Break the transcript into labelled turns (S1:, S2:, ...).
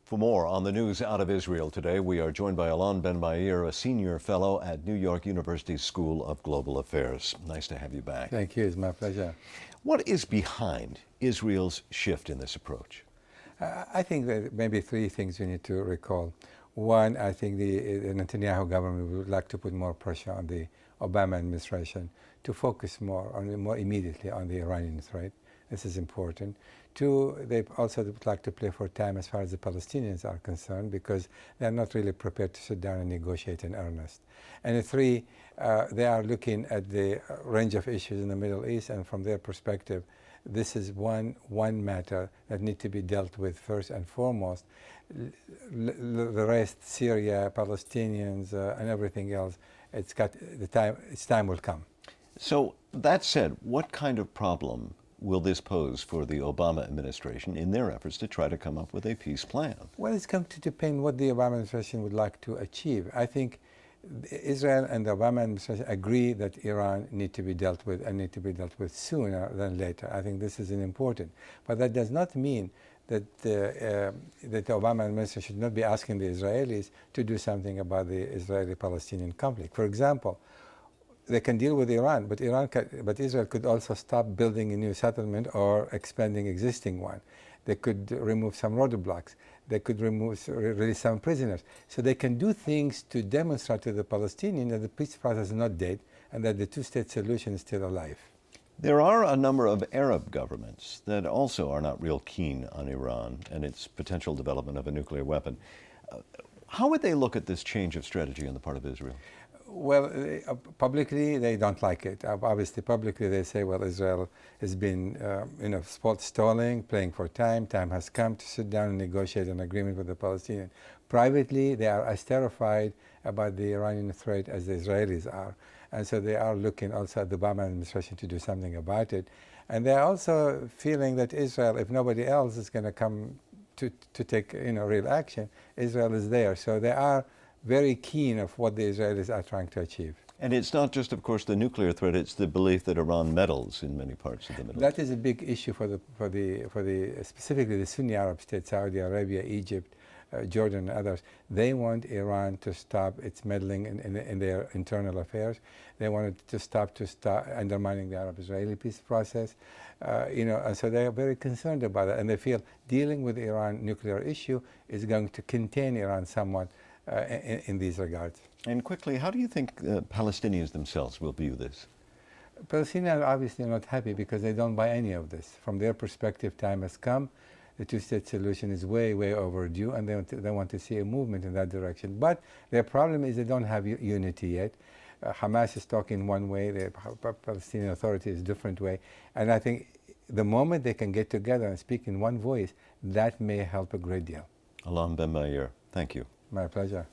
S1: For more on the news out of Israel today, we are joined by Alon Ben-Meir, a senior fellow at New York University's School of Global Affairs. Nice to have you back.
S2: Thank you. It's my pleasure.
S1: What is behind Israel's shift in this approach?
S2: I think that maybe three things we need to recall. One, I think the Netanyahu government would like to put more pressure on the Obama administration to focus more immediately on the Iranian threat. This is important. Two, they also would like to play for time as far as the Palestinians are concerned, because they're not really prepared to sit down and negotiate in earnest. And three, they are looking at the range of issues in the Middle East, and from their perspective, this is one matter that needs to be dealt with first and foremost. The rest, Syria, Palestinians, and everything else, its time will come.
S1: So that said, what kind of problem will this pose for the Obama administration in their efforts to try to come up with a peace plan?
S2: Well, it's going to depend what the Obama administration would like to achieve. I think Israel and the Obama administration agree that Iran need to be dealt with, and need to be dealt with sooner than later. I think this is important. But that does not mean that the Obama administration should not be asking the Israelis to do something about the Israeli-Palestinian conflict. For example, they can deal with Iran, but Israel could also stop building a new settlement or expanding existing one. They could remove some roadblocks. They could release some prisoners. So they can do things to demonstrate to the Palestinians that the peace process is not dead and that the two-state solution is still alive.
S1: There are a number of Arab governments that also are not real keen on Iran and its potential development of a nuclear weapon. How would they look at this change of strategy on the part of Israel?
S2: Well, publicly they don't like it. Obviously, publicly they say, well, Israel has been, stalling, playing for time. Time has come to sit down and negotiate an agreement with the Palestinians. Privately, they are as terrified about the Iranian threat as the Israelis are. And so they are looking also at the Obama administration to do something about it. And they are also feeling that Israel, if nobody else is going to come to take real action, Israel is there. So they are very keen of what the Israelis are trying to achieve.
S1: And it's not just, of course, the nuclear threat, it's the belief that Iran meddles in many parts of the Middle East.
S2: That is a big issue for specifically the Sunni Arab states, Saudi Arabia, Egypt, Jordan, and others. They want Iran to stop its meddling in their internal affairs. They want it to stop undermining the Arab-Israeli peace process. And so they are very concerned about it, and they feel dealing with the Iran nuclear issue is going to contain Iran somewhat in these regards.
S1: And quickly, how do you think Palestinians themselves will view this?
S2: Palestinians are obviously not happy because they don't buy any of this. From their perspective, time has come. The two-state solution is way, way overdue, and they want to see a movement in that direction. But their problem is they don't have unity yet. Hamas is talking one way, the Palestinian Authority is a different way. And I think the moment they can get together and speak in one voice, that may help a great deal.
S1: Alon Ben-Meir, thank you.
S2: My pleasure.